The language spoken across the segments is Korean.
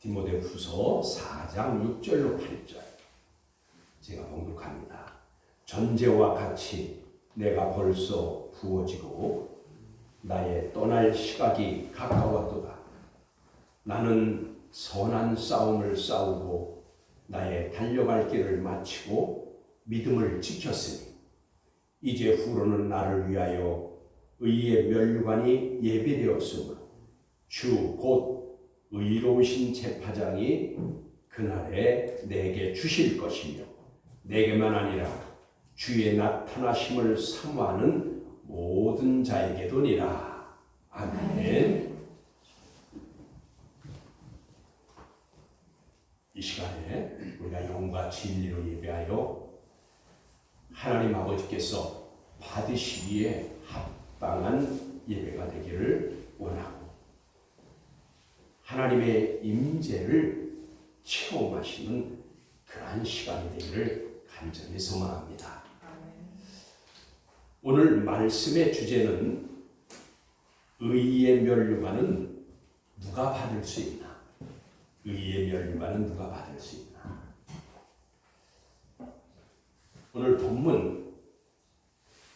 디모데후서 4장 6절로 8절 제가 봉독합니다. 전제와 같이 내가 벌써 부어지고 나의 떠날 시각이 가까웠도다. 나는 선한 싸움을 싸우고 나의 달려갈 길을 마치고 믿음을 지켰으니 이제 후로는 나를 위하여 의의 면류관이 예비되었으므로 주 곧 의로우신 제파장이 그날에 내게 주실 것이며 내게만 아니라 주의 나타나심을 사모하는 모든 자에게도니라. 아멘. 이 시간에 우리가 영과 진리로 예배하여 하나님 아버지께서 받으시기에 합당한 예배가 되기를 원하고 하나님의 임재를 체험하시는 그러한 시간이 되기를 간절히 소망합니다. 오늘 말씀의 주제는 의의 면류관은 누가 받을 수 있나? 의의 면류관은 누가 받을 수 있나? 오늘 본문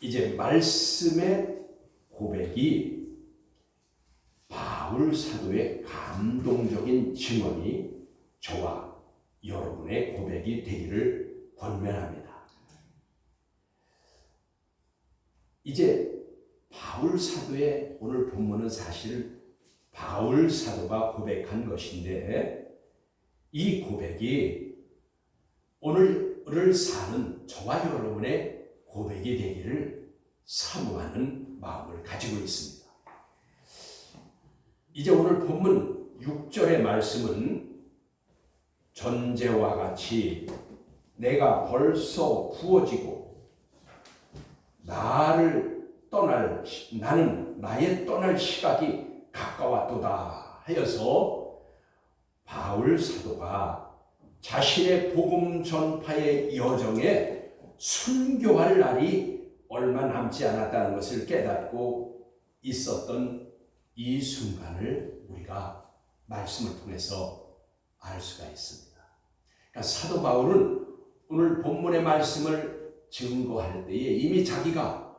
이제 말씀의 고백이 바울 사도의 감동적인 증언이 저와 여러분의 고백이 되기를 권면합니다. 이제 바울 사도의 오늘 본문은 사실 바울 사도가 고백한 것인데 이 고백이 오늘을 사는 저와 여러분의 고백이 되기를 사모하는 마음을 가지고 있습니다. 이제 오늘 본문 6절의 말씀은 전제와 같이 내가 벌써 부어지고 나는 나의 떠날 시각이 가까웠도다 하여서 바울 사도가 자신의 복음 전파의 여정에 순교할 날이 얼마 남지 않았다는 것을 깨닫고 있었던 이 순간을 우리가 말씀을 통해서 알 수가 있습니다. 그러니까 사도 바울은 오늘 본문의 말씀을 증거할 때에 이미 자기가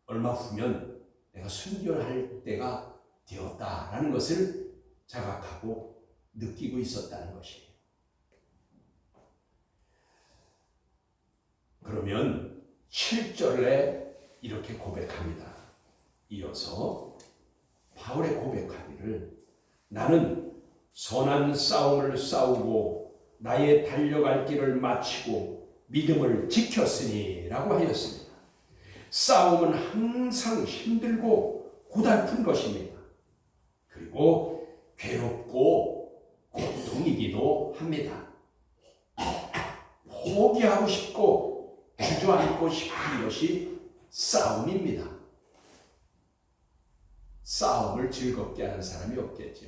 얼마 후면 내가 순교할 때가 되었다라는 것을 자각하고 느끼고 있었다는 것이에요. 그러면 7절에 이렇게 고백합니다. 이어서 바울의 고백하기를 나는 선한 싸움을 싸우고 나의 달려갈 길을 마치고 믿음을 지켰으니 라고 하였습니다. 싸움은 항상 힘들고 고달픈 것입니다. 그리고 괴롭고 고통이기도 합니다. 포기하고 싶고 주저앉고 싶은 것이 싸움입니다. 싸움을 즐겁게 하는 사람이 없겠죠.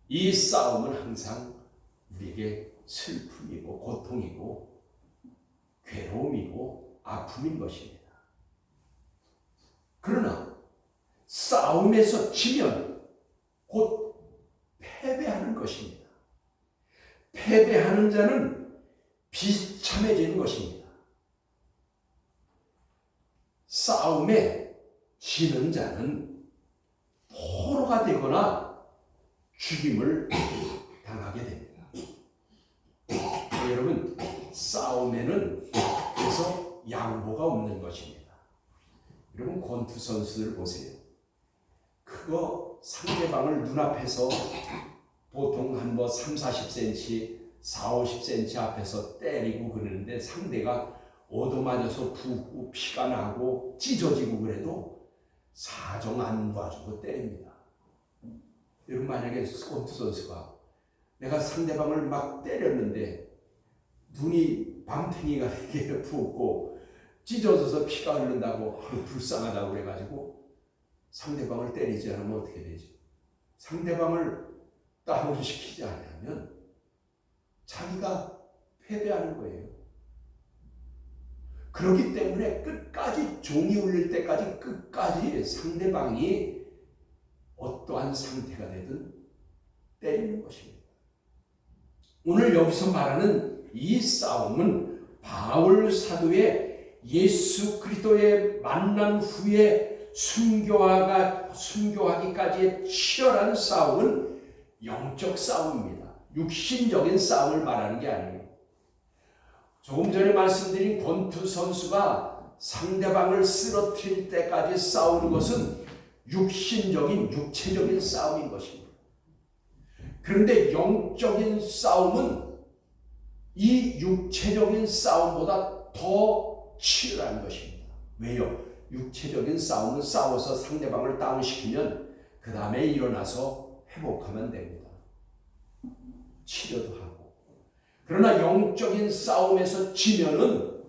이 싸움은 항상 우리에게 슬픔이고 고통이고 괴로움이고 아픔인 것입니다. 그러나 싸움에서 지면 곧 패배하는 것입니다. 패배하는 자는 비참해지는 것입니다. 싸움에 지는 자는 포로가 되거나 죽임을 당하게 됩니다. 여러분, 싸움에는 그래서 양보가 없는 것입니다. 여러분, 권투 선수들 보세요. 그거 상대방을 눈앞에서 보통 한 30-40cm, 40-50cm 앞에서 때리고 그러는데 상대가 얻어맞아서 붓고 피가 나고 찢어지고 그래도 사정 안 봐주고 때립니다. 여러분, 만약에 권투 선수가 내가 상대방을 막 때렸는데 눈이 밤탱이가 되게 부었고 찢어져서 피가 흐른다고 불쌍하다고 그래가지고 상대방을 때리지 않으면 어떻게 되죠? 상대방을 다운시키지 않으면 자기가 패배하는 거예요. 그렇기 때문에 끝까지 종이 울릴 때까지 끝까지 상대방이 어떠한 상태가 되든 때리는 것입니다. 오늘 여기서 말하는 이 싸움은 바울 사도의 예수 그리스도의 만남 후에 순교하기까지의 치열한 싸움은 영적 싸움입니다. 육신적인 싸움을 말하는 게 아니에요. 조금 전에 말씀드린 권투 선수가 상대방을 쓰러뜨릴 때까지 싸우는 것은 육체적인 싸움인 것입니다. 그런데 영적인 싸움은 이 육체적인 싸움보다 더 치열한 것입니다. 왜요? 육체적인 싸움은 싸워서 상대방을 다운시키면 그 다음에 일어나서 회복하면 됩니다. 치료도 하고. 그러나 영적인 싸움에서 지면은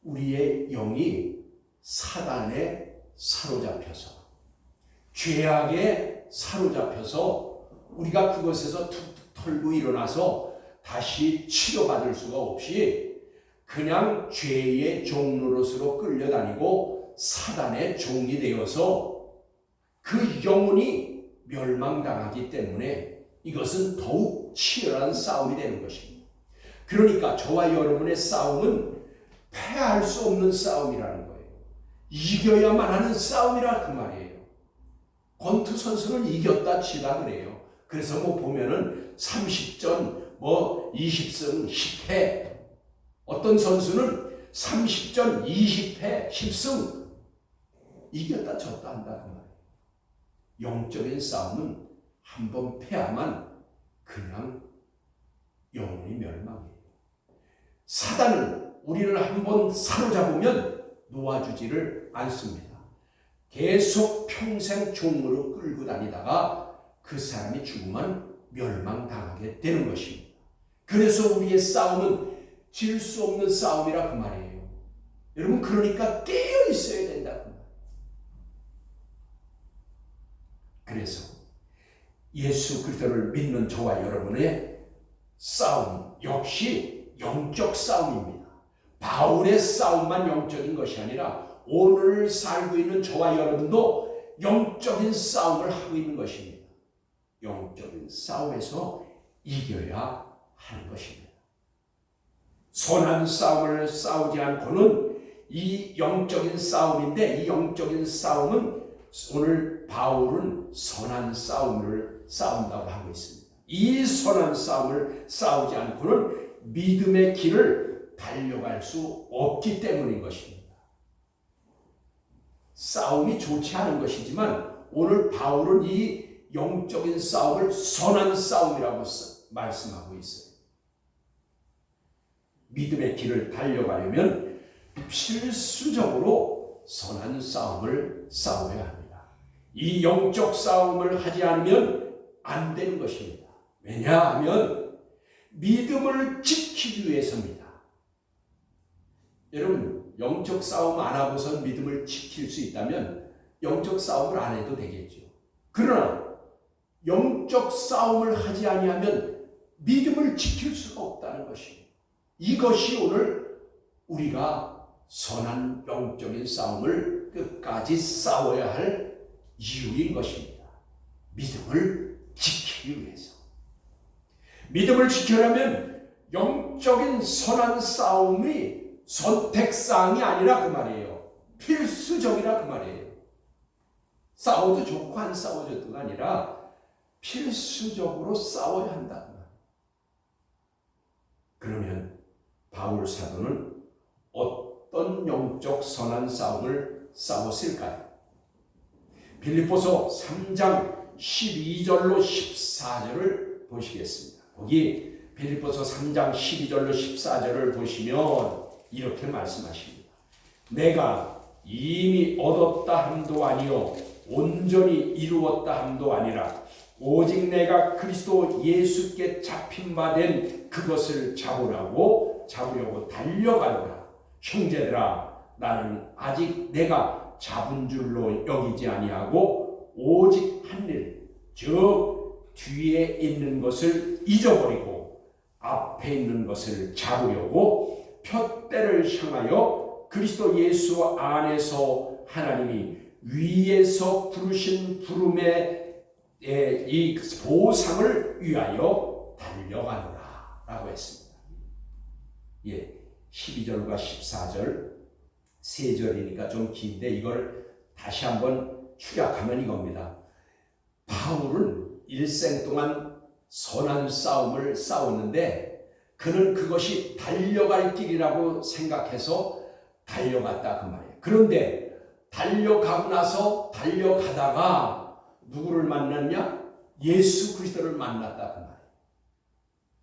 우리의 영이 사단에 사로잡혀서, 죄악에 사로잡혀서 우리가 그것에서 툭툭 털고 일어나서 다시 치료받을 수가 없이 그냥 죄의 종노릇으로 끌려다니고 사단의 종이 되어서 그 영혼이 멸망당하기 때문에 이것은 더욱 치열한 싸움이 되는 것입니다. 그러니까 저와 여러분의 싸움은 패할 수 없는 싸움이라는 거예요. 이겨야만 하는 싸움이라 그 말이에요. 권투 선수는 이겼다 치다 그래요. 그래서 보면은 30전 20승 10패, 어떤 선수는 30전 20패 10승 이겼다 졌다 한다 그 말이에요. 영적인 싸움은 한번 패야만 그냥 영혼이 멸망해요. 사단은 우리를 한번 사로잡으면 놓아주지를 않습니다. 계속 평생 종으로 끌고 다니다가 그 사람이 죽으면 멸망당하게 되는 것입니다. 그래서 우리의 싸움은 질 수 없는 싸움이라 그 말이에요. 여러분, 그러니까 깨어 있어야 된다 그 말이에요. 그래서 예수 그리스도를 믿는 저와 여러분의 싸움 역시 영적 싸움입니다. 바울의 싸움만 영적인 것이 아니라 오늘 살고 있는 저와 여러분도 영적인 싸움을 하고 있는 것입니다. 영적인 싸움에서 이겨야 하는 것입니다. 선한 싸움을 싸우지 않고는 이 영적인 싸움인데, 이 영적인 싸움은 오늘 바울은 선한 싸움을 싸운다고 하고 있습니다. 이 선한 싸움을 싸우지 않고는 믿음의 길을 달려갈 수 없기 때문인 것입니다. 싸움이 좋지 않은 것이지만 오늘 바울은 이 영적인 싸움을 선한 싸움이라고 말씀하고 있어요. 믿음의 길을 달려가려면 필수적으로 선한 싸움을 싸워야 합니다. 이 영적 싸움을 하지 않으면 안 되는 것입니다. 왜냐하면 믿음을 지키기 위해서입니다. 여러분, 영적 싸움 안 하고선 믿음을 지킬 수 있다면 영적 싸움을 안 해도 되겠죠. 그러나 영적 싸움을 하지 아니하면 믿음을 지킬 수가 없다는 것입니다. 이것이 오늘 우리가 선한 영적인 싸움을 끝까지 싸워야 할 이유인 것입니다. 믿음을 지키기 위해서. 믿음을 지키려면 영적인 선한 싸움이 선택사항이 아니라 그 말이에요. 필수적이라 그 말이에요. 싸워도 좋고 안 싸워줘도가 아니라 필수적으로 싸워야 한다. 그러면 바울 사도는 어떤 영적 선한 싸움을 싸웠을까요? 빌립보서 3장 12절로 14절을 보시겠습니다. 거기 빌립보서 3장 12절로 14절을 보시면 이렇게 말씀하십니다. 내가 이미 얻었다 함도 아니요 온전히 이루었다 함도 아니라 오직 내가 그리스도 예수께 잡힌 바 된 그것을 잡으려고 달려가노라. 형제들아, 나는 아직 내가 잡은 줄로 여기지 아니하고 오직 한 일, 즉 뒤에 있는 것을 잊어버리고 앞에 있는 것을 잡으려고 푯대를 향하여 그리스도 예수 안에서 하나님이 위에서 부르신 부름에 이 보상을 위하여 달려가노라 라고 했습니다. 12절과 14절 세 절이니까 좀 긴데 이걸 다시 한번 축약하면 이겁니다. 바울은 일생 동안 선한 싸움을 싸웠는데 그는 그것이 달려갈 길이라고 생각해서 달려갔다 그 말이에요. 그런데 달려가고 나서 달려가다가 누구를 만났냐? 예수 그리스도를 만났다 그 말이에요.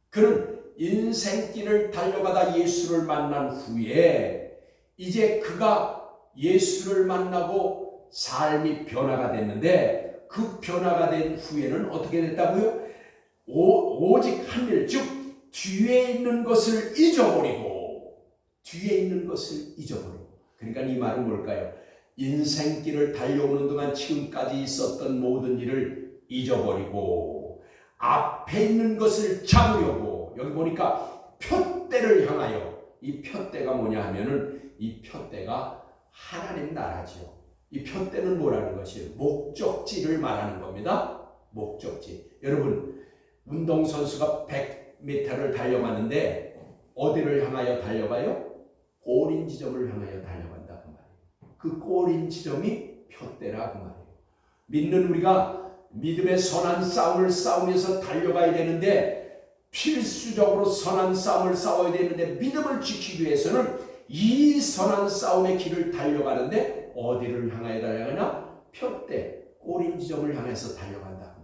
그는 인생길을 달려가다 예수를 만난 후에 이제 그가 예수를 만나고 삶이 변화가 됐는데 그 변화가 된 후에는 어떻게 됐다고요? 오직 한 일, 즉 뒤에 있는 것을 잊어버리고 그러니까 이 말은 뭘까요? 인생길을 달려오는 동안 지금까지 있었던 모든 일을 잊어버리고 앞에 있는 것을 잡으려고 여기 보니까 푯대를 향하여 이 푯대가 뭐냐 하면은 이 푯대가 하나님 나라죠. 이 푯대는 뭐라는 것이에요? 목적지를 말하는 겁니다. 목적지. 여러분 운동선수가 100m를 달려가는데 어디를 향하여 달려가요? 골인 지점을 향하여 달려간다 그 말이에요. 그 골인 지점이 푯대라 그 말이에요. 믿는 우리가 믿음의 선한 싸움을 싸우면서 달려가야 되는데 필수적으로 선한 싸움을 싸워야 되는데 믿음을 지키기 위해서는 이 선한 싸움의 길을 달려가는데 어디를 향하여 달려가냐? 푯대, 골인 지점을 향해서 달려간다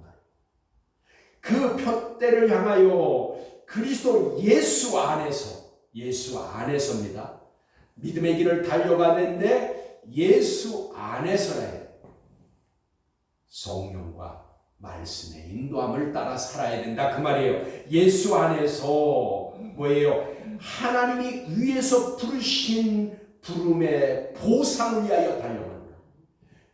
그 말이에요. 그 푯대를 향하여 그리스도 예수 안에서입니다. 믿음의 길을 달려가는데 예수 안에서야 성령과 말씀의 인도함을 따라 살아야 된다 그 말이에요. 예수 안에서 뭐예요? 하나님이 위에서 부르신 부름의 보상을 위하여 달려간다.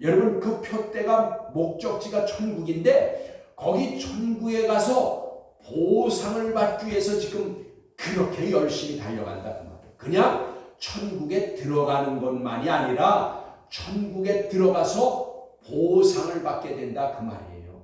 여러분 그 푯대가 목적지가 천국인데 거기 천국에 가서 보상을 받기 위해서 지금 그렇게 열심히 달려간다 그 말이에요. 그냥 천국에 들어가는 것만이 아니라 천국에 들어가서 보상을 받게 된다 그 말이에요.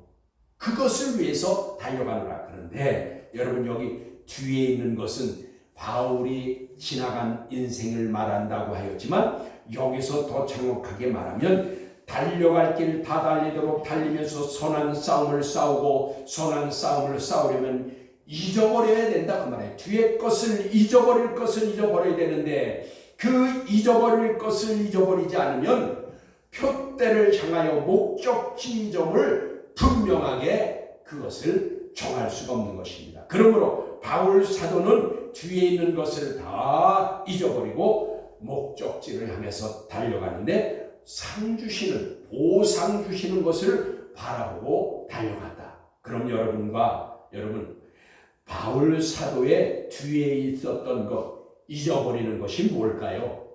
그것을 위해서 달려가노라. 그런데 여러분 여기 뒤에 있는 것은 바울이 지나간 인생을 말한다고 하였지만 여기서 더 정확하게 말하면 달려갈 길 다 달리도록 달리면서 선한 싸움을 싸우고 선한 싸움을 싸우려면 잊어버려야 된다 그 말이에요. 뒤에 것을 잊어버릴 것을 잊어버려야 되는데 그 잊어버릴 것을 잊어버리지 않으면 푯대를 향하여 목적지 점을 분명하게 그것을 정할 수가 없는 것입니다. 그러므로 바울 사도는 뒤에 있는 것을 다 잊어버리고 목적지를 향해서 달려가는데 상 주시는 보상 주시는 것을 바라보고 달려간다. 그럼 여러분 바울 사도의 뒤에 있었던 것 잊어버리는 것이 뭘까요?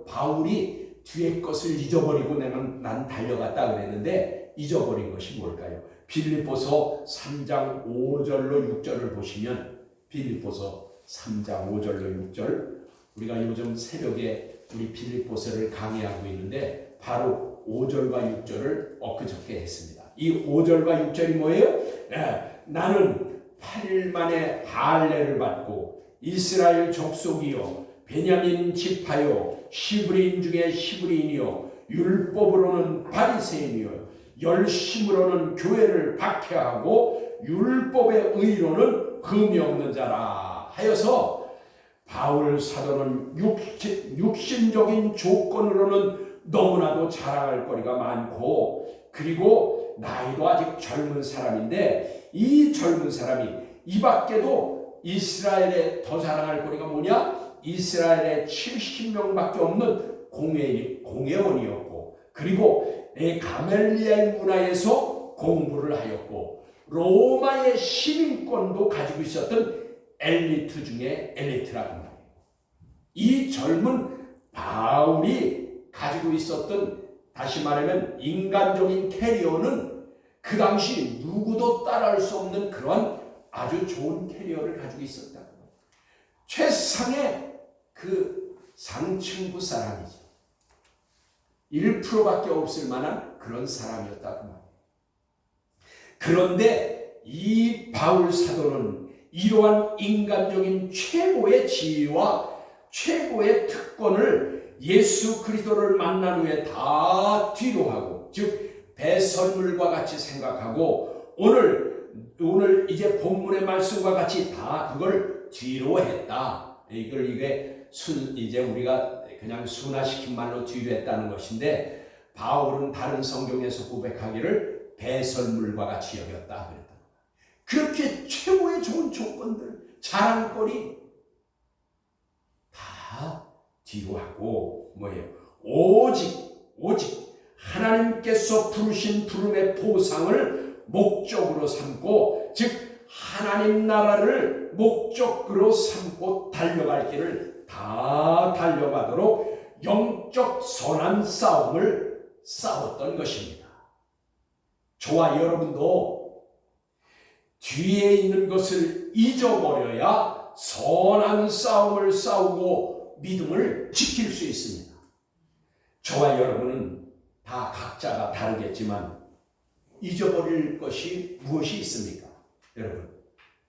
바울이 뒤에 것을 잊어버리고 난 달려갔다 그랬는데 잊어버린 것이 뭘까요? 빌립보서 3장 5절로 6절을 보시면 빌립보서 3장 5절로 6절 우리가 요즘 새벽에 우리 빌립보서를 강의하고 있는데 바로 5절과 6절을 엊그저께 했습니다. 이 5절과 6절이 뭐예요? 나는 8일 만에 할례를 받고 이스라엘 족속이요 베냐민 지파요 시브리인 중에 시브리인이요 율법으로는 바리새인이요 열심으로는 교회를 박해하고 율법의 의로는 흠이 없는 자라 하여서 바울 사도는 육신적인 조건으로는 너무나도 자랑할 거리가 많고 그리고 나이도 아직 젊은 사람인데 이 젊은 사람이 이 밖에도 이스라엘에 더 자랑할 거리가 뭐냐? 이스라엘에 70명밖에 없는 공회원이었고 그리고 가멜리엘 문화에서 공부를 하였고 로마의 시민권도 가지고 있었던 엘리트 중에 엘리트라고 말해요. 이 젊은 바울이 가지고 있었던 다시 말하면 인간적인 캐리어는 그 당시 누구도 따라할 수 없는 그런 아주 좋은 캐리어를 가지고 있었다. 최상의 그 상층부 사람이죠. 1%밖에 없을 만한 그런 사람이었다 그 말이에요. 그런데 이 바울 사도는 이러한 인간적인 최고의 지위와 최고의 특권을 예수 그리스도를 만난 후에 다 뒤로 하고, 즉 배설물과 같이 생각하고 오늘 이제 본문의 말씀과 같이 다 그걸 뒤로 했다. 이게 이제 우리가 그냥 순화시킨 말로 뒤로 했다는 것인데, 바울은 다른 성경에서 고백하기를 배설물과 같이 여겼다 그랬다. 그렇게 최고의 좋은 조건들, 자랑거리 다 뒤로 하고 뭐예요? 오직 하나님께서 부르신 부름의 보상을 목적으로 삼고, 즉 하나님 나라를 목적으로 삼고 달려갈 길을 다 달려가도록 영적 선한 싸움을 싸웠던 것입니다. 저와 여러분도 뒤에 있는 것을 잊어버려야 선한 싸움을 싸우고 믿음을 지킬 수 있습니다. 저와 여러분은 다 각자가 다르겠지만 잊어버릴 것이 무엇이 있습니까? 여러분,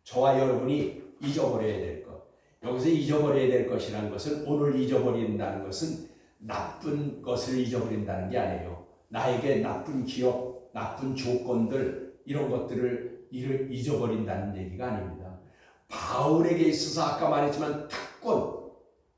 저와 여러분이 잊어버려야 될 것, 여기서 잊어버려야 될 것이라는 것은, 오늘 잊어버린다는 것은 나쁜 것을 잊어버린다는 게 아니에요. 나에게 나쁜 기억, 나쁜 조건들, 이런 것들을 잊어버린다는 얘기가 아닙니다. 바울에게 있어서 아까 말했지만 특권,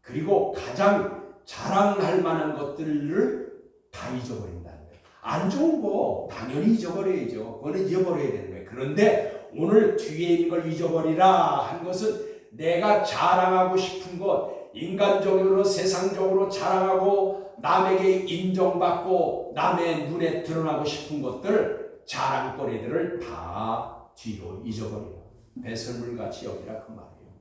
그리고 가장 자랑할 만한 것들을 다 잊어버린다는 거예요. 안 좋은 거 당연히 잊어버려야죠. 그거는 잊어버려야 되는 거예요. 그런데 오늘 뒤에 있는 걸 잊어버리라 한 것은, 내가 자랑하고 싶은 것, 인간적으로 세상적으로 자랑하고 남에게 인정받고 남의 눈에 드러나고 싶은 것들, 자랑거리들을 다 뒤로 잊어버리라. 배설물같이 여기라 그 말이에요.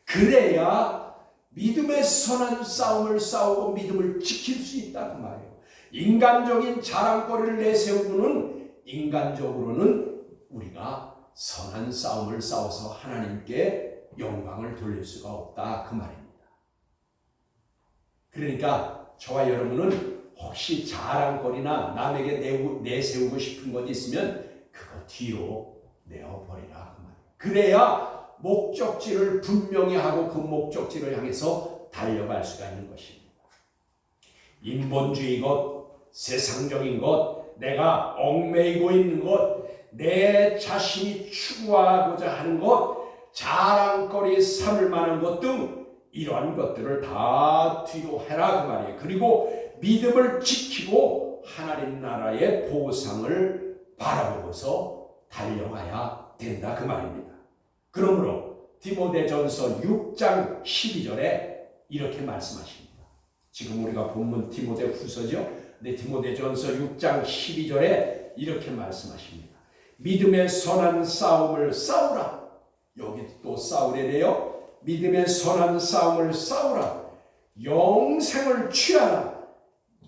그래야 믿음의 선한 싸움을 싸우고 믿음을 지킬 수 있다 그 말이에요. 인간적인 자랑거리를 내세우고는 인간적으로는 우리가 선한 싸움을 싸워서 하나님께 영광을 돌릴 수가 없다 그 말입니다. 그러니까 저와 여러분은 혹시 자랑거리나 남에게 내세우고 싶은 것이 있으면 그거 뒤로 내어버리라 그 말이에요. 그래야 목적지를 분명히 하고 그 목적지를 향해서 달려갈 수가 있는 것입니다. 인본주의 것, 세상적인 것, 내가 얽매이고 있는 것, 내 자신이 추구하고자 하는 것, 자랑거리 삼을 만한 것 등 이러한 것들을 다 뒤로 해라 그 말이에요. 그리고 믿음을 지키고 하나님 나라의 보상을 바라보고서 달려가야 된다 그 말입니다. 그러므로 디모데전서 6장 12절에 이렇게 말씀하십니다. 지금 우리가 본문 디모데후서죠. 네, 디모데전서 6장 12절에 이렇게 말씀하십니다. 믿음의 선한 싸움을 싸우라. 여기 또 싸우래래요. 믿음의 선한 싸움을 싸우라. 영생을 취하라.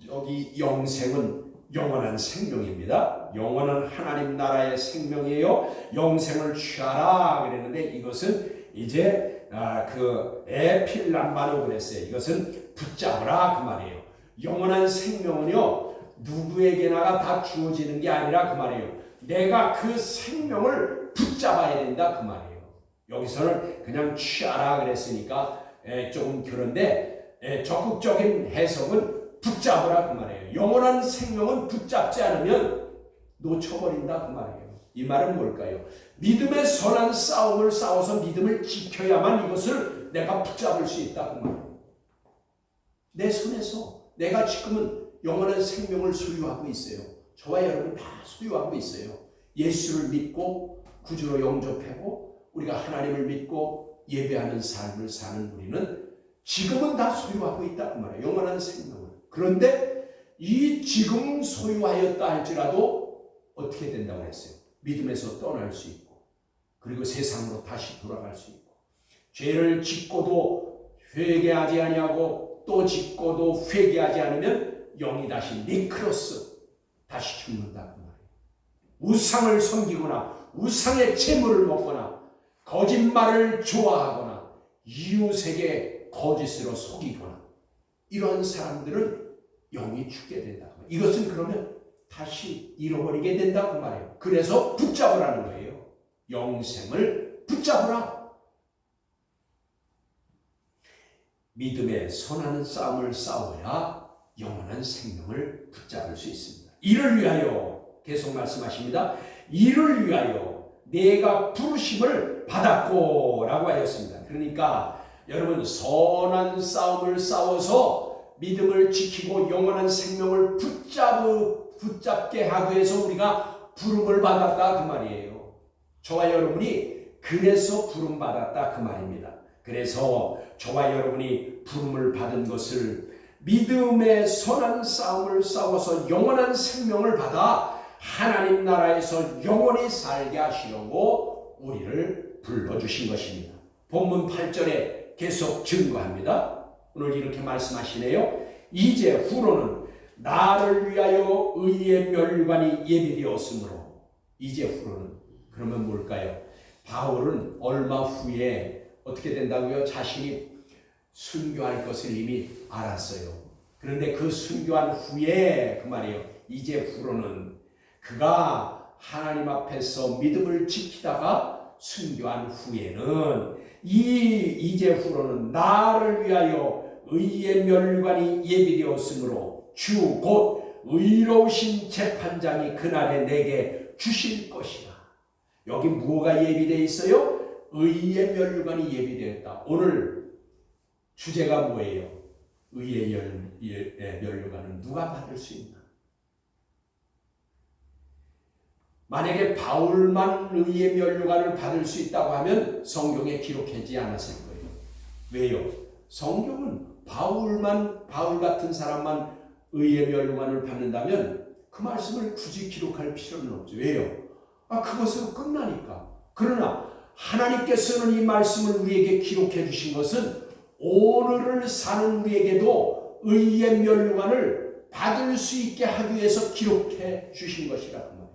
여기 영생은 영원한 생명입니다. 영원한 하나님 나라의 생명이에요. 영생을 취하라 그랬는데, 이것은 이제 그 에필람바노 그랬어요. 이것은 붙잡으라 그 말이에요. 영원한 생명은요, 누구에게나 다 주어지는 게 아니라 그 말이에요. 내가 그 생명을 붙잡아야 된다 그 말이에요. 여기서는 그냥 취하라 그랬으니까 조금 그런데, 적극적인 해석은 붙잡으라 그 말이에요. 영원한 생명은 붙잡지 않으면 놓쳐버린다 그 말이에요. 이 말은 뭘까요? 믿음의 선한 싸움을 싸워서 믿음을 지켜야만 이것을 내가 붙잡을 수 있다 그 말이에요. 내 손에서 내가 지금은 영원한 생명을 소유하고 있어요. 저와 여러분 다 소유하고 있어요. 예수를 믿고 구주로 영접하고 우리가 하나님을 믿고 예배하는 삶을 사는 우리는 지금은 다 소유하고 있다 그 말이에요. 영원한 생명을. 그런데 이 지금 소유하였다 할지라도 어떻게 된다고 했어요? 믿음에서 떠날 수 있고, 그리고 세상으로 다시 돌아갈 수 있고, 죄를 짓고도 회개하지 아니하고 또 짓고도 회개하지 않으면 영이 다시 니크로스, 다시 죽는다 그 말이에요. 우상을 섬기거나 우상의 재물을 먹거나 거짓말을 좋아하거나 이웃에게 거짓으로 속이거나 이런 사람들은 영이 죽게 된다. 이것은 그러면 다시 잃어버리게 된다 그 말이에요. 그래서 붙잡으라는 거예요. 영생을 붙잡으라. 믿음의 선한 싸움을 싸워야 영원한 생명을 붙잡을 수 있습니다. 이를 위하여 계속 말씀하십니다. 이를 위하여 내가 부르심을 받았고 라고 하였습니다. 그러니까 여러분, 선한 싸움을 싸워서 믿음을 지키고 영원한 생명을 붙잡게 하기 위해서 우리가 부름을 받았다 그 말이에요. 저와 여러분이 그래서 부름 받았다 그 말입니다. 그래서 저와 여러분이 부름을 받은 것을 믿음의 선한 싸움을 싸워서 영원한 생명을 받아 하나님 나라에서 영원히 살게 하시려고 우리를 불러주신 것입니다. 본문 8절에 계속 증거합니다. 오늘 이렇게 말씀하시네요. 이제 후로는 나를 위하여 의의 멸관이 예비되었으므로. 이제 후로는 그러면 뭘까요? 바울은 얼마 후에 어떻게 된다고요? 자신이 순교할 것을 이미 알았어요. 그런데 그 순교한 후에 그 말이에요. 이제 후로는 그가 하나님 앞에서 믿음을 지키다가 순교한 후에는 이제 후로는 나를 위하여 의의 멸관이 예비되었으므로 주 곧 의로우신 재판장이 그날에 내게 주실 것이라. 여기 무엇가 예비되어 있어요? 의의 멸관이 예비되었다. 오늘 주제가 뭐예요? 의의 멸관은 누가 받을 수 있나? 만약에 바울만 의의 멸관을 받을 수 있다고 하면 성경에 기록하지 않았을 거예요. 왜요? 성경은 바울 같은 사람만 의의 멸관을 받는다면 그 말씀을 굳이 기록할 필요는 없죠. 왜요? 그것으로 끝나니까. 그러나 하나님께서는 이 말씀을 우리에게 기록해 주신 것은 오늘을 사는 우리에게도 의의 멸관을 받을 수 있게 하기 위해서 기록해 주신 것이라고 말해요.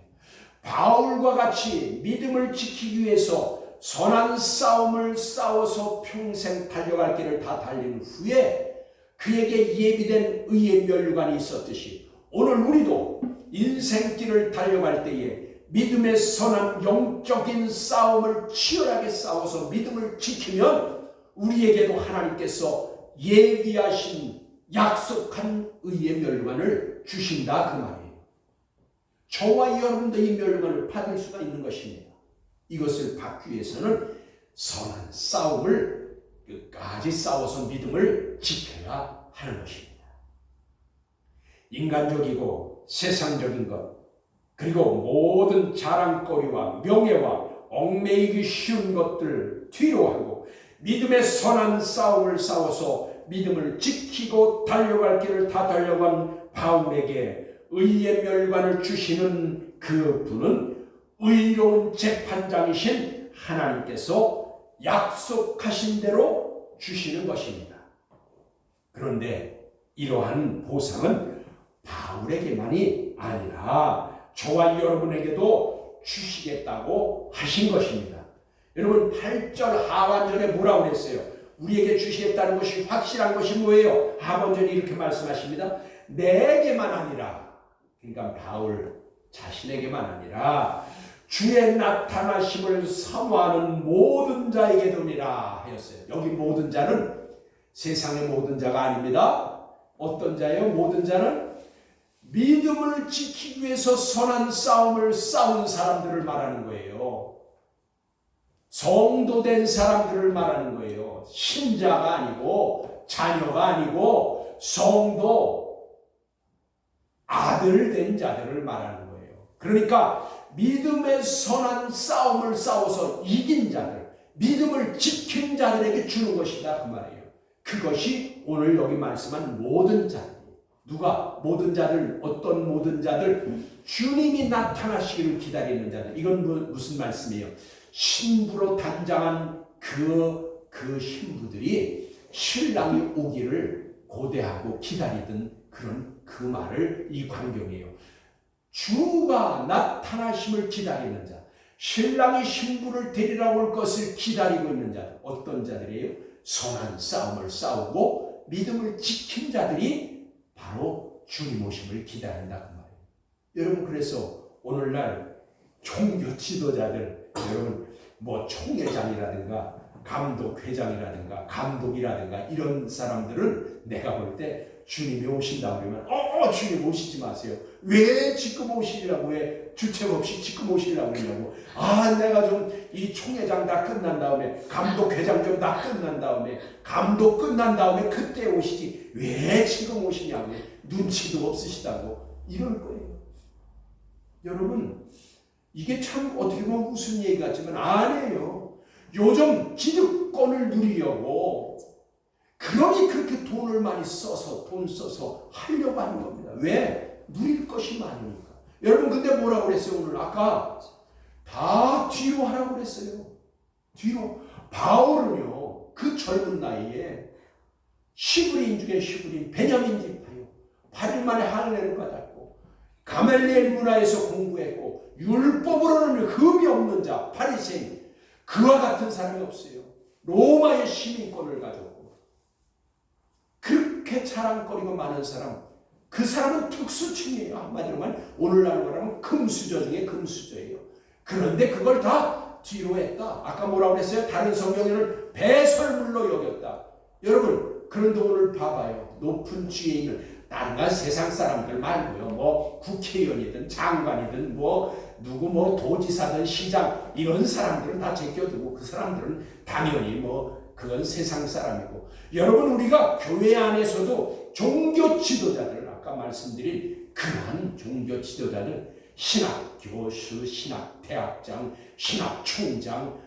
바울과 같이 믿음을 지키기 위해서 선한 싸움을 싸워서 평생 달려갈 길을 다 달린 후에 그에게 예비된 의의 멸관이 있었듯이 오늘 우리도 인생길을 달려갈 때에 믿음의 선한 영적인 싸움을 치열하게 싸워서 믿음을 지키면 우리에게도 하나님께서 예비하신 약속한 의의 멸관을 주신다 그 말이에요. 저와 여러분도 이 멸관을 받을 수가 있는 것입니다. 이것을 받기 위해서는 선한 싸움을 끝까지 싸워서 믿음을 지켜야 하는 것입니다. 인간적이고 세상적인 것 그리고 모든 자랑거리와 명예와 얽매이기 쉬운 것들 뒤로 하고 믿음의 선한 싸움을 싸워서 믿음을 지키고 달려갈 길을 다 달려간 바울에게 의의 멸관을 주시는 그 분은 의로운 재판장이신 하나님께서 약속하신 대로 주시는 것입니다. 그런데 이러한 보상은 바울에게만이 아니라 저와 여러분에게도 주시겠다고 하신 것입니다. 여러분 8절 하반절에 뭐라고 했어요? 우리에게 주시겠다는 것이 확실한 것이 뭐예요? 하반절이 이렇게 말씀하십니다. 내게만 아니라, 그러니까 바울 자신에게만 아니라 주의 나타나심을 사모하는 모든 자에게도니라 하였어요. 여기 모든 자는 세상의 모든 자가 아닙니다. 어떤 자예요? 모든 자는 믿음을 지키기 위해서 선한 싸움을 싸운 사람들을 말하는 거예요. 성도된 사람들을 말하는 거예요. 신자가 아니고 자녀가 아니고 성도 아들 된 자들을 말하는 거예요. 그러니까 믿음의 선한 싸움을 싸워서 이긴 자들, 믿음을 지킨 자들에게 주는 것이다 그 말이에요. 그것이 오늘 여기 말씀한 모든 자들. 누가? 모든 자들. 어떤 모든 자들? 주님이 나타나시기를 기다리는 자들. 이건 무슨 말씀이에요? 신부로 단장한 그 신부들이 신랑이 오기를 고대하고 기다리던 그런 그 말을 이 광경이에요. 주가 나타나심을 기다리는 자, 신랑이 신부를 데리러 올 것을 기다리고 있는 자, 어떤 자들이에요? 선한 싸움을 싸우고 믿음을 지킨 자들이 바로 주님 오심을 기다린다 그 말이에요. 여러분 그래서 오늘날 종교 지도자들 여러분 뭐 총회장이라든가 감독회장이라든가 감독이라든가 이런 사람들은 내가 볼 때 주님이 오신다고 그러면 주님 오시지 마세요. 왜 지금 오시려고 해? 주책 없이 지금 오시려고 그러냐고. 내가 좀 이 총회장 다 끝난 다음에 감독회장 좀 다 끝난 다음에 감독 끝난 다음에 그때 오시지 왜 지금 오시냐고. 눈치도 없으시다고 이럴 거예요. 여러분 이게 참 어떻게 보면 무슨 얘기 같지만 아니에요. 요즘 기득권을 누리려고 그러니 그렇게 돈을 많이 써서 하려고 하는 겁니다. 왜? 누릴 것이 많으니까. 여러분 근데 뭐라고 그랬어요 오늘? 아까 다 뒤로 하라고 그랬어요. 뒤로. 바울은요 그 젊은 나이에 시브리인 중에 시브리인 베냐민 지파요. 8일 만에 할례를 받았고 가멜리엘 문화에서 공부했고 율법으로는 흠이 없는 자 바리새인 그와 같은 사람이 없어요. 로마의 시민권을 가졌고 그렇게 자랑거리가 많은 사람 그 사람은 특수층이에요. 한마디로 말하면 오늘날 말하면 금수저 중에 금수저예요. 그런데 그걸 다 뒤로 했다. 아까 뭐라고 그랬어요? 다른 성경에는 배설물로 여겼다. 여러분 그런데 오늘 봐봐요. 높은 지에 있는 다른 세상 사람들 말고요. 뭐 국회의원이든 장관이든 누구 도지사든 시장 이런 사람들은 다 제껴두고 그 사람들은 당연히 그건 세상 사람이고 여러분 우리가 교회 안에서도 종교 지도자들 아까 말씀드린 그러한 종교 지도자들 신학 교수, 신학 대학장, 신학 총장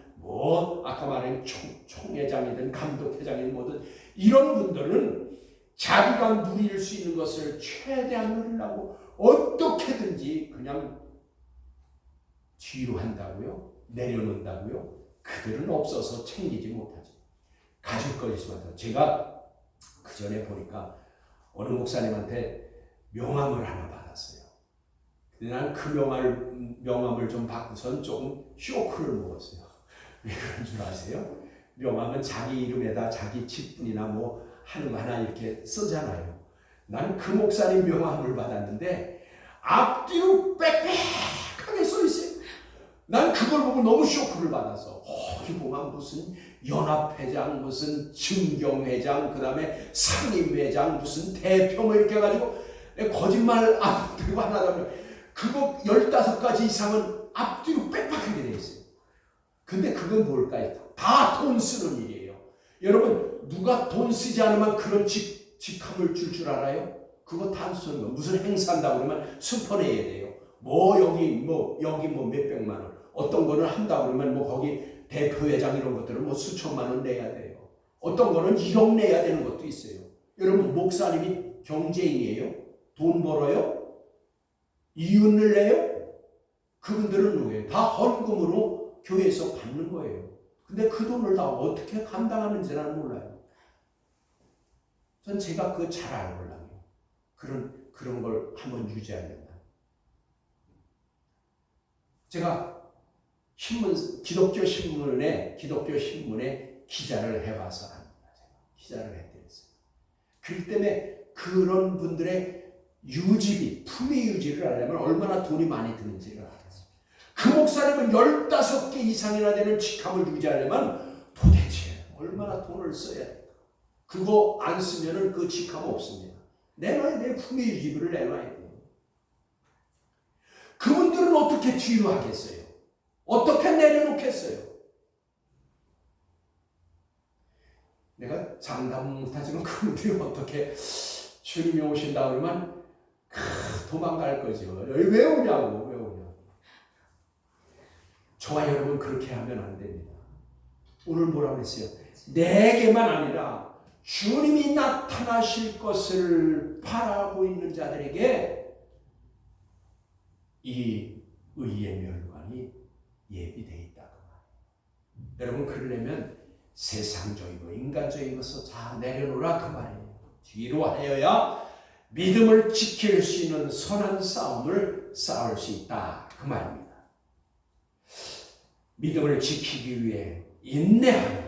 아까 말한 총회장이든 감독회장이든 뭐든 이런 분들은 자기가 누릴 수 있는 것을 최대한 누리려고 어떻게든지 그냥 뒤로 한다고요? 내려놓는다고요? 그들은 없어서 챙기지 못하죠. 가질 거 있으면 제가 그 전에 보니까 어느 목사님한테 명함을 하나 받았어요. 근데 난 그 명함을 좀 받고선 조금 쇼크를 먹었어요. 왜 그런 줄 아세요? 명함은 자기 이름에다 자기 직분이나 하는 거 하나 이렇게 쓰잖아요. 난 그 목사님 명함을 받았는데 앞뒤로 빽빽하게 써 있어요. 난 그걸 보고 너무 쇼크를 받아서 거기 보면 무슨 연합회장, 무슨 증경회장, 그 다음에 상임회장, 무슨 대표 이렇게 해가지고 거짓말 안 되고 하나 하면 그거 15가지 이상은 앞뒤로 빽빽하게 되어 있어요. 근데 그건 뭘까요? 다 돈 쓰는 일이에요. 여러분 누가 돈 쓰지 않으면 그런 직함을 줄 알아요? 그거 다 쓰는 거. 무슨 행사한다고 그러면 스폰해야 돼요. 여기 몇백만 원. 어떤 거는 한다고 그러면 거기 대표회장 이런 것들은 수천만 원 내야 돼요. 어떤 거는 1억 내야 되는 것도 있어요. 여러분 목사님이 경제인이에요? 돈 벌어요? 이윤을 내요? 그분들은 누구예요? 다 헌금으로 교회에서 받는 거예요. 근데 그 돈을 다 어떻게 감당하는지 나는 몰라요. 전 제가 그거 잘 알고요. 그런 걸 한번 유지해야 된다. 제가 기독교 신문에 기자를 해봐서 합니다. 기자를 해드렸어요. 그렇기 때문에 그런 분들의 유지비, 품위 유지를 하려면 얼마나 돈이 많이 드는지를 알아요. 그 목사님은 15개 이상이나 되는 직함을 유지하려면 도대체 얼마나 돈을 써야 될까? 그거 안 쓰면은 그 직함 없습니다. 내놔야 돼요. 품위 유지비를 내놔야 돼요. 그분들은 어떻게 뒤로 하겠어요? 어떻게 내려놓겠어요? 내가 장담 못하지만 그분들이 어떻게 주님이 오신다 그러면 도망갈 거죠. 왜 오냐고. 저와 여러분 그렇게 하면 안 됩니다. 오늘 뭐라고 했어요? 내게만 아니라 주님이 나타나실 것을 바라고 있는 자들에게 이 의의 멸관이 예비되어 있다. 여러분 그러려면 세상적이고 인간적인 것을 다 내려놓으라 그 말이에요. 뒤로 하여야 믿음을 지킬 수 있는 선한 싸움을 싸울 수 있다 그 말입니다. 믿음을 지키기 위해 인내하며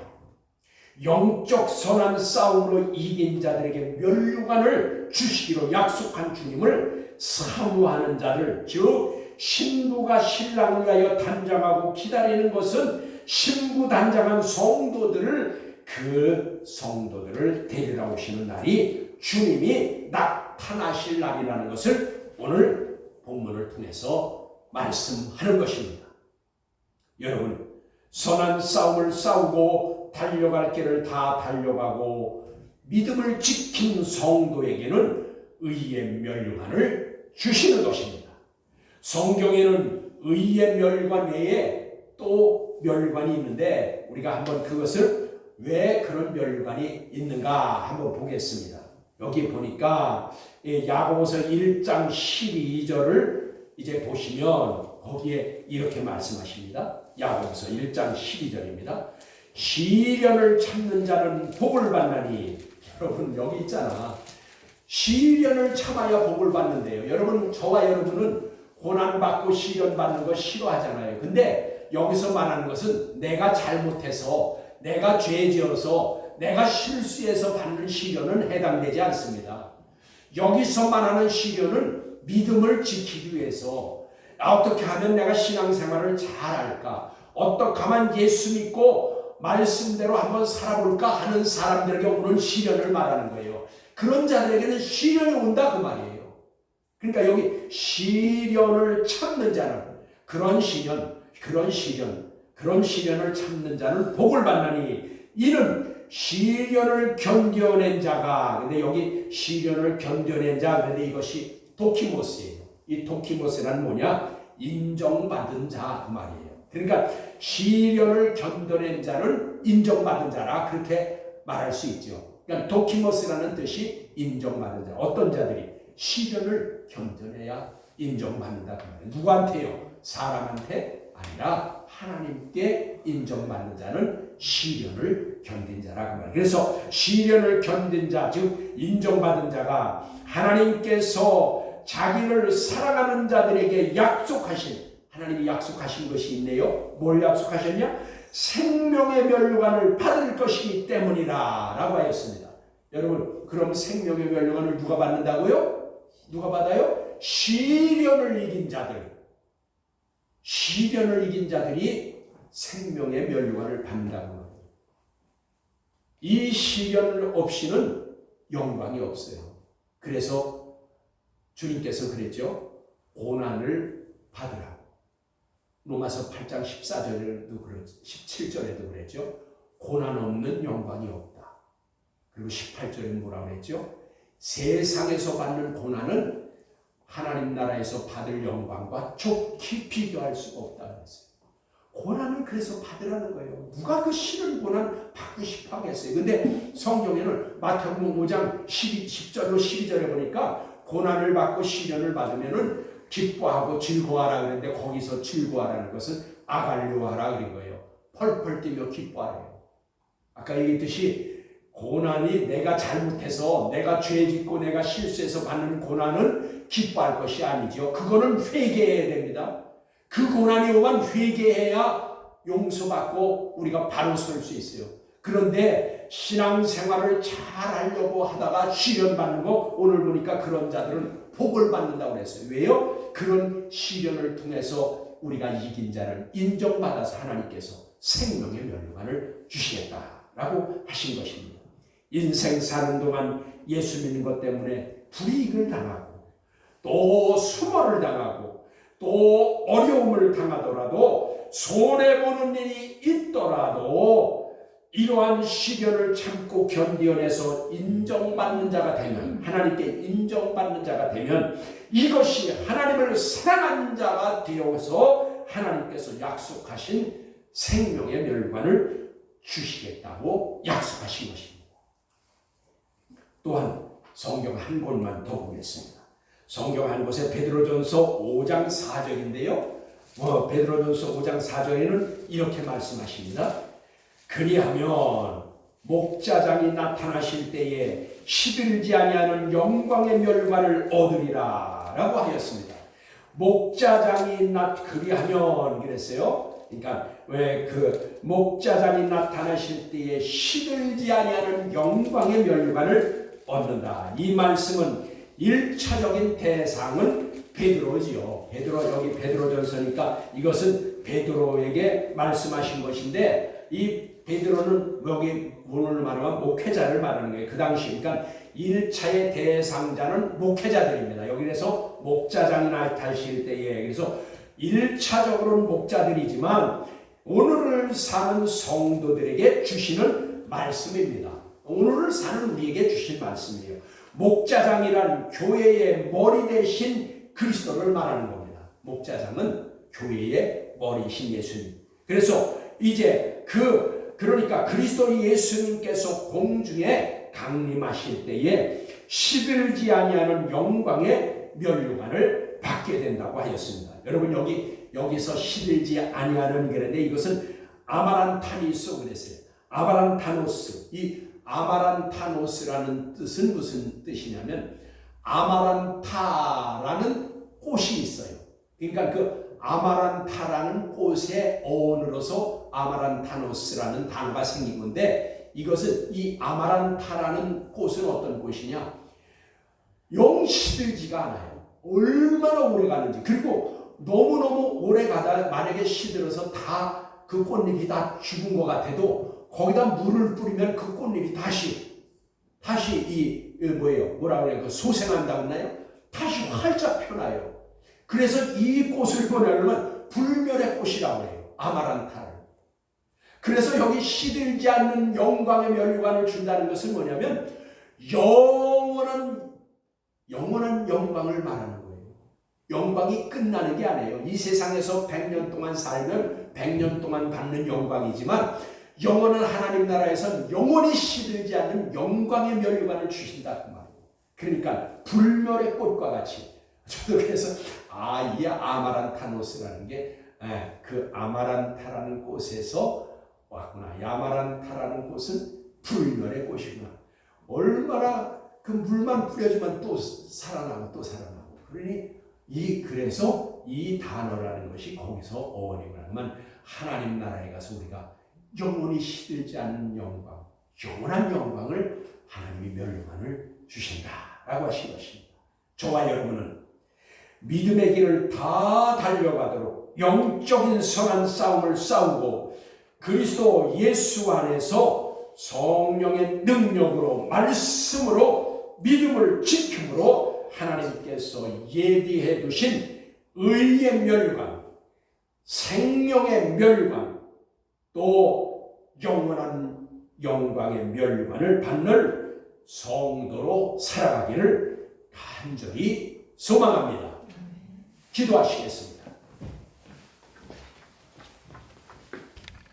영적 선한 싸움으로 이긴 자들에게 면류관을 주시기로 약속한 주님을 사모하는 자들, 즉 신부가 신랑을 위하여 단장하고 기다리는 것은 신부 단장한 성도들을, 그 성도들을 데리러 오시는 날이 주님이 나타나실 날이라는 것을 오늘 본문을 통해서 말씀하는 것입니다. 여러분, 선한 싸움을 싸우고 달려갈 길을 다 달려가고 믿음을 지킨 성도에게는 의의 멸류관을 주시는 것입니다. 성경에는 의의 멸류관 외에 또 멸류관이 있는데 우리가 한번 그것을 왜 그런 멸류관이 있는가 한번 보겠습니다. 여기 보니까 야고보서 1장 12절을 이제 보시면 거기에 이렇게 말씀하십니다. 야고보서 1장 12절입니다. 시련을 참는 자는 복을 받나니. 여러분 여기 있잖아. 시련을 참아야 복을 받는데요. 여러분, 저와 여러분은 고난받고 시련받는 거 싫어하잖아요. 근데 여기서 말하는 것은 내가 잘못해서, 내가 죄지어서, 내가 실수해서 받는 시련은 해당되지 않습니다. 여기서 말하는 시련은 믿음을 지키기 위해서, 어떻게 하면 내가 신앙생활을 잘할까, 어떻게 하면 예수 믿고 말씀대로 한번 살아볼까 하는 사람들에게 오는 시련을 말하는 거예요. 그런 자들에게는 시련이 온다 그 말이에요. 그러니까 여기 시련을 참는 자는, 그런 시련을 참는 자는 복을 받나니 이는 시련을 견뎌낸 자가, 근데 여기 시련을 견뎌낸 자, 근데 이것이 도키모스예요. 이 도키모스란 뭐냐? 인정받은 자 그 말이에요. 그러니까 시련을 견뎌낸 자는 인정받은 자라 그렇게 말할 수 있죠. 그러니까 도키모스라는 뜻이 인정받은 자. 어떤 자들이 시련을 견뎌내야 인정받는다 그 말이에요. 누구한테요? 사람한테 아니라 하나님께 인정받는 자는 시련을 견딘 자라 그 말이에요. 그래서 시련을 견딘 자, 즉 인정받은 자가 하나님께서 자기를 사랑하는 자들에게 약속하신, 하나님이 약속하신 것이 있네요. 뭘 약속하셨냐? 생명의 멸류관을 받을 것이기 때문이다 라고 하였습니다. 여러분, 그럼 생명의 멸류관을 누가 받는다고요? 누가 받아요? 시련을 이긴 자들. 시련을 이긴 자들이 생명의 멸류관을 받는다고 합니다. 이 시련 없이는 영광이 없어요. 그래서 주님께서 그랬죠. 고난을 받으라고. 로마서 8장 14절에도 그랬죠. 17절에도 그랬죠. 고난 없는 영광이 없다. 그리고 18절에 뭐라고 그랬죠? 세상에서 받는 고난은 하나님 나라에서 받을 영광과 좋게 비교할 수가 없다고 했어요. 고난을 그래서 받으라는 거예요. 누가 그 싫은 고난 받고 싶어 하겠어요. 근데 성경에는 마태복음 5장 10절로 12절에 보니까 고난을 받고 시련을 받으면은 기뻐하고 즐거워하라 그랬는데 거기서 즐거워하라는 것은 아갈료하라 그런 거예요. 펄펄 뛰며 기뻐하래요. 아까 얘기했듯이 고난이 내가 잘못해서, 내가 죄짓고 내가 실수해서 받는 고난은 기뻐할 것이 아니죠. 그거는 회개해야 됩니다. 그 고난이 오면 회개해야 용서받고 우리가 바로 설 수 있어요. 그런데 신앙생활을 잘 하려고 하다가 시련받는 거, 오늘 보니까 그런 자들은 복을 받는다고 그랬어요. 왜요? 그런 시련을 통해서 우리가 이긴 자를 인정받아서 하나님께서 생명의 멸류관을 주시겠다라고 하신 것입니다. 인생 사는 동안 예수 믿는 것 때문에 불이익을 당하고 또 수모를 당하고 또 어려움을 당하더라도 손해보는 일이 있더라도 이러한 시련을 참고 견뎌내서 인정받는 자가 되면, 하나님께 인정받는 자가 되면 이것이 하나님을 사랑하는 자가 되어서 하나님께서 약속하신 생명의 멸관을 주시겠다고 약속하신 것입니다. 또한 성경 한 곳만 더 보겠습니다. 성경 한 곳에 베드로전서 5장 4절인데요. 베드로전서 5장 4절에는 이렇게 말씀하십니다. 그리하면 목자장이 나타나실 때에 시들지 아니하는 영광의 멸관을 얻으리라 라고 하였습니다. 목자장이 그리하면 그랬어요. 그러니까 왜 그 목자장이 나타나실 때에 시들지 아니하는 영광의 멸관을 얻는다. 이 말씀은 1차적인 대상은 베드로지요. 여기 베드로전서니까 이것은 베드로에게 말씀하신 것인데, 이 베드로는 여기 오늘 말하면 목회자를 말하는 거예요. 그 당시 그러니까 1차의 대상자는 목회자들입니다. 여기에서 목자장이나 타실 때에, 그래서 1차적으로는 목자들이지만 오늘을 사는 성도들에게 주시는 말씀입니다. 오늘을 사는 우리에게 주신 말씀이에요. 목자장이란 교회의 머리 대신 그리스도를 말하는 겁니다. 목자장은 교회의 머리이신 예수님. 그래서 이제 그러니까 그리스도 예수님께서 공중에 강림하실 때에 시들지 아니하는 영광의 면류관을 받게 된다고 하였습니다. 여러분 여기서 시들지 아니하는 그런데 이것은 아마란타니스 그랬어요. 아마란타노스. 이 아마란타노스라는 뜻은 무슨 뜻이냐면 아마란타라는 꽃이 있어요. 그러니까 그 아마란타라는 꽃의 어원으로서 아마란타노스라는 단어가 생긴 건데, 이것은 이 아마란타라는 꽃은 어떤 꽃이냐? 영 시들지가 않아요. 얼마나 오래 가는지. 그리고 너무너무 오래 가다 만약에 시들어서 다 그 꽃잎이 다 죽은 것 같아도 거기다 물을 뿌리면 그 꽃잎이 다시 뭐라 그래요? 그 소생한다고 했나요? 다시 활짝 펴나요. 그래서 이 꽃을 보내려면 불멸의 꽃이라고 해요. 아마란타를. 그래서 여기 시들지 않는 영광의 면류관을 준다는 것은 뭐냐면 영원한 영광을 말하는 거예요. 영광이 끝나는 게 아니에요. 이 세상에서 100년 동안 살면 100년 동안 받는 영광이지만 영원한 하나님 나라에선 영원히 시들지 않는 영광의 면류관을 주신다 그 말이에요. 그러니까 불멸의 꽃과 같이. 저도 그래서 이 아마란타노스라는 게 그 아마란타라는 꽃에서 왔구나. 아마란타라는 꽃은 불멸의 꽃이구나. 얼마나 그 물만 뿌려주면 또 살아나고 또 살아나고. 그래서 이 단어라는 것이 거기서 어원이구나. 그러면 하나님 나라에 가서 우리가 영원히 시들지 않는 영광, 영원한 영광을 하나님이 면류관을 주신다라고 하신 것입니다. 저와 여러분은 믿음의 길을 다 달려가도록 영적인 선한 싸움을 싸우고 그리스도 예수 안에서 성령의 능력으로 말씀으로 믿음을 지킴으로 하나님께서 예비해 두신 의의 면류관, 생명의 면류관, 또 영원한 영광의 면류관을 받는 성도로 살아가기를 간절히 소망합니다. 기도하시겠습니다.